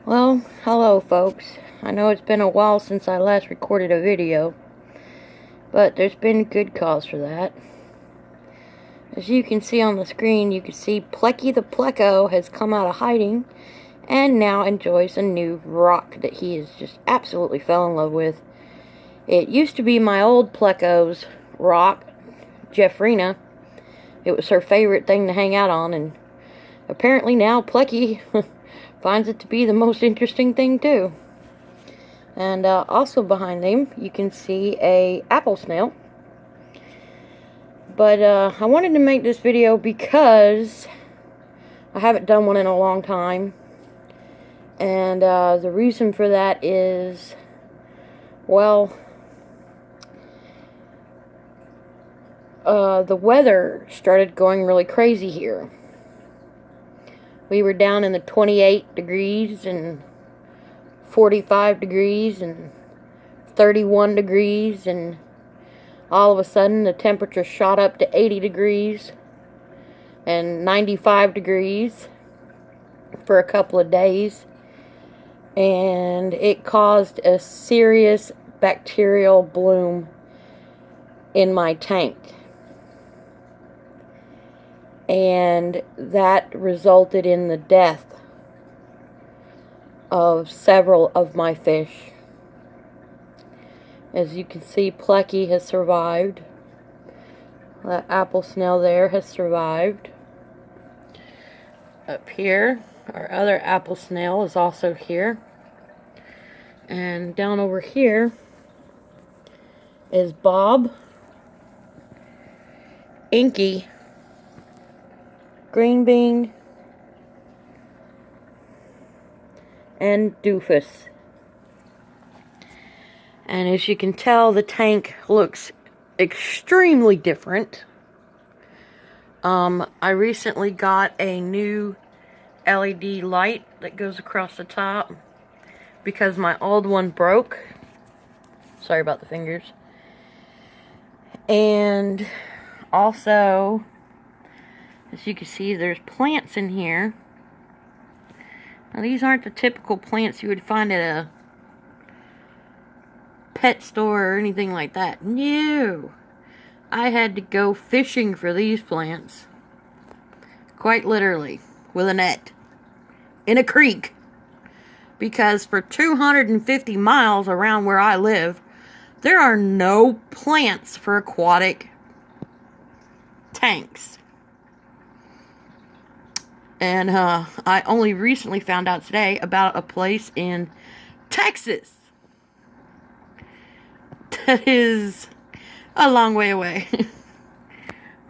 Well, hello folks. I know it's been a while since I last recorded a video, but there's been good cause for that. As you can see on the screen, you can see Plecky the Pleco has come out of hiding and now enjoys a new rock that he has just absolutely fell in love with. It used to be my old Pleco's rock, Jeffrina. It was her favorite thing to hang out on, and apparently now Plecky finds it to be the most interesting thing too. And also behind them, you can see a Apple Snail. But I wanted to make this video because I haven't done one in a long time. And the reason for that is, well, the weather started going really crazy here. We were down in the 28 degrees and 45 degrees and 31 degrees, and all of a sudden the temperature shot up to 80 degrees and 95 degrees for a couple of days, and it caused a serious bacterial bloom in my tank. And that resulted in the death of several of my fish. As you can see, Plecky has survived. That Apple Snail there has survived. Up here, our other Apple Snail is also here. And down over here is Bob, Inky, Green Bean, and Doofus. And as you can tell, the tank looks extremely different. I recently got a new LED light that goes across the top because my old one broke. Sorry about the fingers. And also, as you can see, there's plants in here. Now, these aren't the typical plants you would find at a pet store or anything like that. No! I had to go fishing for these plants. Quite literally. With a net. In a creek. Because for 250 miles around where I live, there are no plants for aquatic tanks. And I only recently found out today about a place in Texas that is a long way away.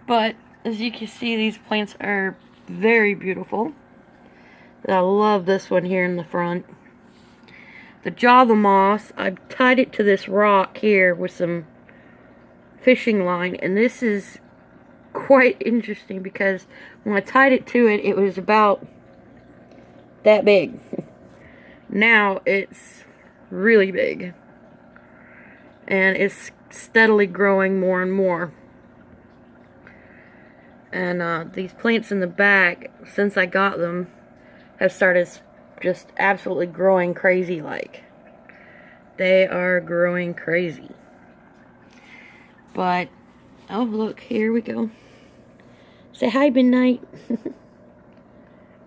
But as you can see, these plants are very beautiful. I love this one here in the front. The Java moss, I've tied it to this rock here with some fishing line, and this is quite interesting because when I tied it to it, it was about that big. Now it's really big, and it's steadily growing more and more. And these plants in the back, since I got them, have started just absolutely growing crazy like. They are growing crazy. But, oh look, here we go. Say hi, Midnight.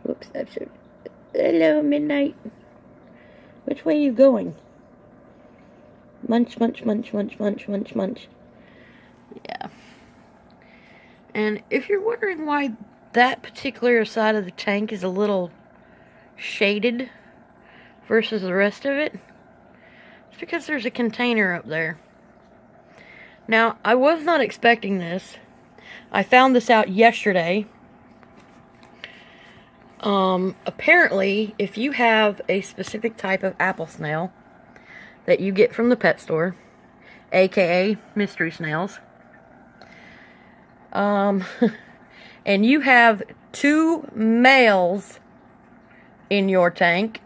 Whoops, that's it. Hello, Midnight. Which way are you going? Munch, munch, munch, munch, munch, munch, munch. Yeah. And if you're wondering why that particular side of the tank is a little shaded versus the rest of it, it's because there's a container up there. Now, I was not expecting this. I found this out yesterday. Apparently, if you have a specific type of apple snail that you get from the pet store, aka Mystery Snails, and you have 2 males in your tank,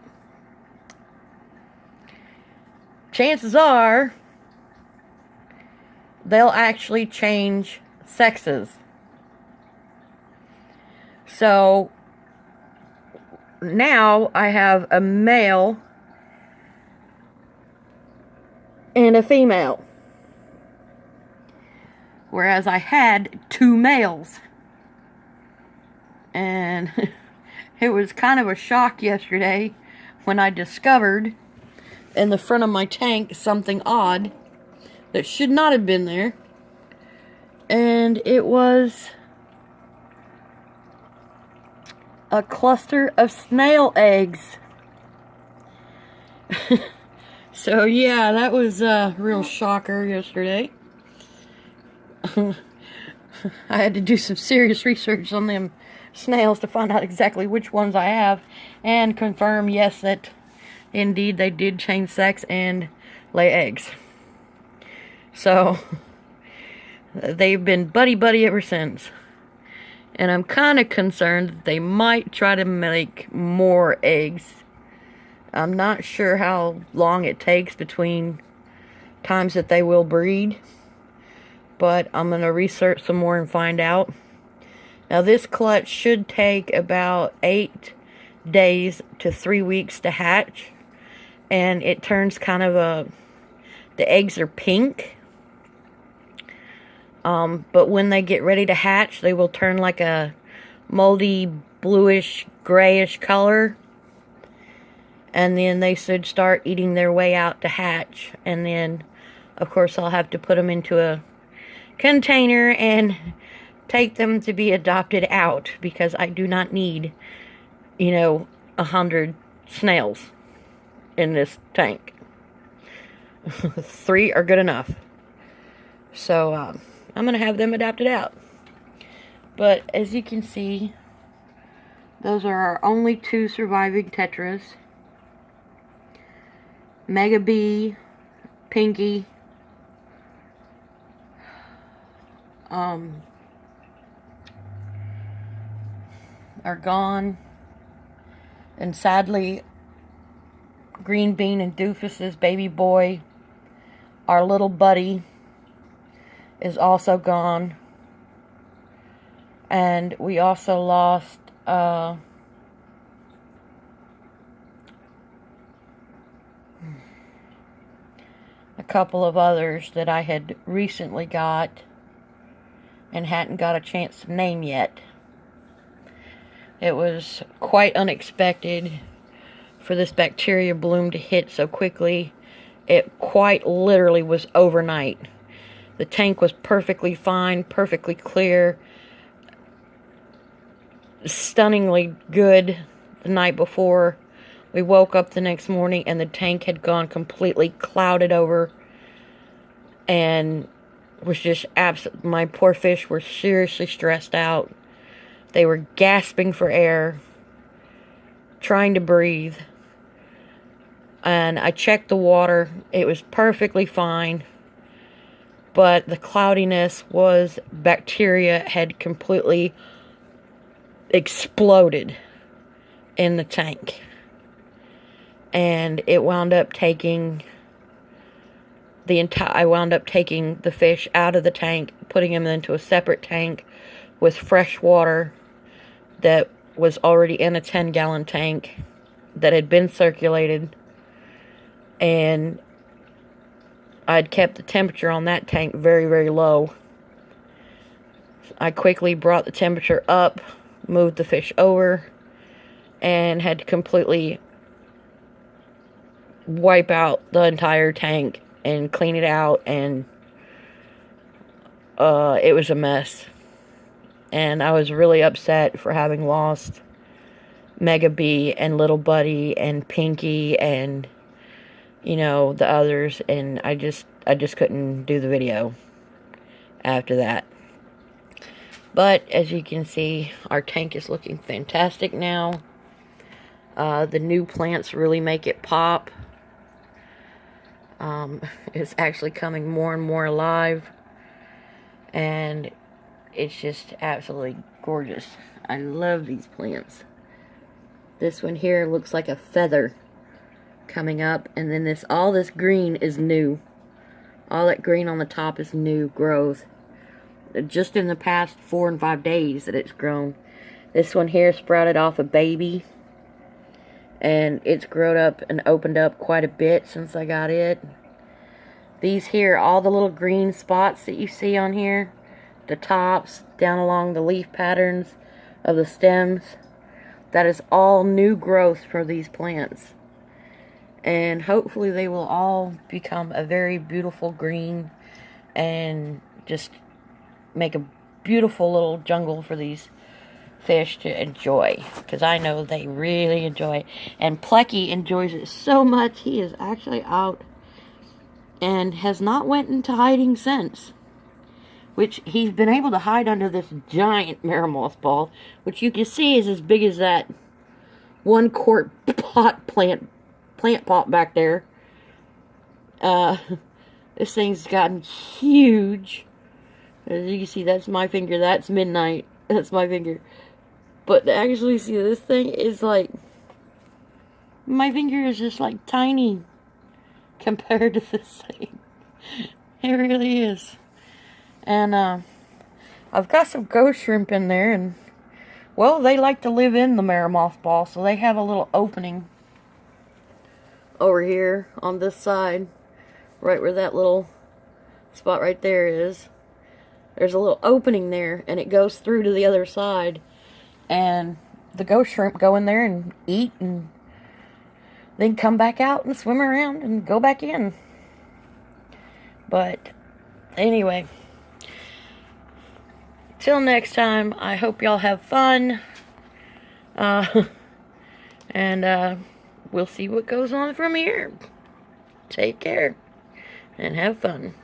chances are they'll actually change sexes. So now I have a male and a female. Whereas I had 2 males. And it was kind of a shock yesterday when I discovered in the front of my tank something odd that should not have been there. And it was a cluster of snail eggs. So yeah, that was a real shocker yesterday. I had to do some serious research on them snails to find out exactly which ones I have, and confirm, yes, that indeed they did change sex and lay eggs. So they've been buddy-buddy ever since. And I'm kind of concerned that they might try to make more eggs. I'm not sure how long it takes between times that they will breed, but I'm going to research some more and find out. Now this clutch should take about 8 days to 3 weeks to hatch, and it turns kind of the eggs are pink. But when they get ready to hatch, they will turn like a moldy, bluish, grayish color. And then they should start eating their way out to hatch. And then, of course, I'll have to put them into a container and take them to be adopted out. Because I do not need, 100 snails in this tank. 3 are good enough. So, I'm going to have them adopted out. But as you can see, those are our only 2 surviving tetras. Mega B, Pinky, are gone. And sadly, Green Bean and Doofus's baby boy, our little buddy, is also gone. And we also lost a couple of others that I had recently got and hadn't got a chance to name yet. It was quite unexpected for this bacteria bloom to hit so quickly. It quite literally was overnight. The tank was perfectly fine, perfectly clear, stunningly good the night before. We woke up the next morning and the tank had gone completely clouded over and was just my poor fish were seriously stressed out. They were gasping for air, trying to breathe. And I checked the water. It was perfectly fine. But the cloudiness was bacteria had completely exploded in the tank. And it wound up taking I wound up taking the fish out of the tank, putting them into a separate tank with fresh water that was already in a 10-gallon tank that had been circulated. And I'd kept the temperature on that tank very, very low. I quickly brought the temperature up, moved the fish over, and had to completely wipe out the entire tank and clean it out, and it was a mess. And I was really upset for having lost Mega B and Little Buddy and Pinky and the others, and I just couldn't do the video after that. But as you can see, our tank is looking fantastic now. The new plants really make it pop. It's actually coming more and more alive, and it's just absolutely gorgeous. I love these plants. This one here looks like a feather coming up, and then all this green is new. All that green on the top is new growth. Just in the past 4 and 5 days that it's grown. This one here sprouted off a baby, and it's grown up and opened up quite a bit since I got it. These here, all the little green spots that you see on here, the tops, down along the leaf patterns of the stems, that is all new growth for these plants. And hopefully they will all become a very beautiful green and just make a beautiful little jungle for these fish to enjoy, because I know they really enjoy it. And Plecky enjoys it so much, he is actually out and has not went into hiding since. Which he's been able to hide under this giant marimoth ball, which you can see is as big as that 1-quart pot plant pot back there. This thing's gotten huge. As you can see, that's my finger. That's midnight. That's my finger. But to actually see this thing is like, my finger is just like tiny compared to this thing. It really is. And I've got some ghost shrimp in there, and well, they like to live in the marimoth ball, so they have a little opening over here on this side, right where that little spot right there is. There's a little opening there, and it goes through to the other side, and the ghost shrimp go in there and eat, and then come back out and swim around and go back in. But anyway, till next time, I hope y'all have fun, and we'll see what goes on from here. Take care and have fun.